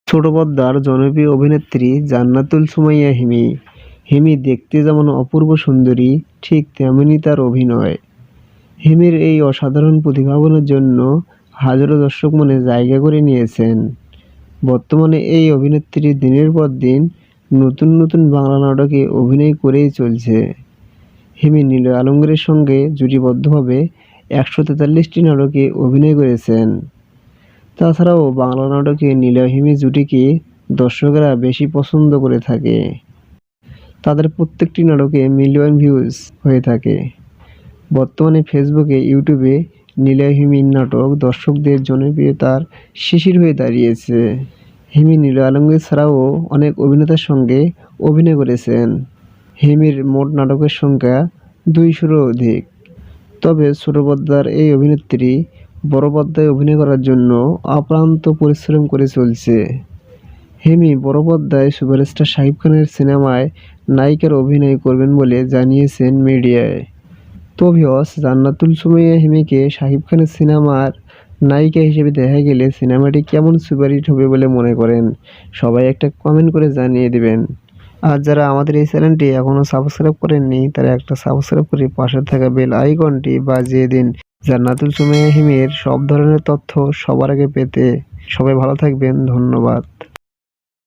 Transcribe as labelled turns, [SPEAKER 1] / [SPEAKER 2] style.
[SPEAKER 1] ছোট পর্দার জনপ্রিয় অভিনেত্রী জান্নাতুল সুমাইয়া হিমি। হিমি দেখতে যেমন অপূর্ব সুন্দরী, ঠিক তেমনি তার অভিনয়। হিমির এই অসাধারণ প্রতিভাগুলোর জন্য হাজারো দর্শক মনে জায়গা করে নিয়েছেন। বর্তমানে এই অভিনেত্রী দিনের পর দিন নতুন নতুন বাংলা নাটকে অভিনয় করেই চলছে। হিমি নীলয় আলমগীরের সঙ্গে জুটিবদ্ধভাবে ১৪৩টি নাটকে অভিনয় করেছেন। তাছাড়াও বাংলা নাটকে নীলয় হিমি জুটিকে দর্শকেরা বেশি পছন্দ করে থাকে। তাদের প্রত্যেকটি নাটকে মিলিয়ন ভিউজ হয়ে থাকে। বর্তমানে ফেসবুকে, ইউটিউবে নীলয় হিমির নাটক দর্শকদের জনপ্রিয়তার শিশির হয়ে দাঁড়িয়েছে। হিমি নীলয় আলমগীর ছাড়াও অনেক অভিনেতার সঙ্গে অভিনয় করেছেন। হিমির মোট নাটকের সংখ্যা ২০০-রও অধিক। তবে ছোট পর্দার এই অভিনেত্রী বড় পর্দায় অভিনয় করার জন্য অক্লান্ত পরিশ্রম করে চলছে। হিমি বড় পর্দায় সুপারস্টার শাকিব খানের সিনেমায় নায়িকার অভিনয় করবেন বলে জানিয়েছেন মিডিয়ায়। তো ভিউয়ার্স, জান্নাতুল সুমাইয়া হিমিকে শাকিব খানের সিনেমার নায়িকা হিসেবে দেখা গেলে সিনেমাটি কেমন সুপারহিট হবে বলে মনে করেন? সবাই একটা কমেন্ট করে জানিয়ে দিবেন। আর যারা আমাদের এই চ্যানেলটি এখনও সাবস্ক্রাইব করেননি, তারা একটা সাবস্ক্রাইব করে পাশে থাকা বেল আইকনটি বাজিয়ে দিন জান্নাতুল সুমাইয়া হিমির সব ধরনের তথ্য সবার আগে পেতে। সবাই ভালো থাকবেন। ধন্যবাদ।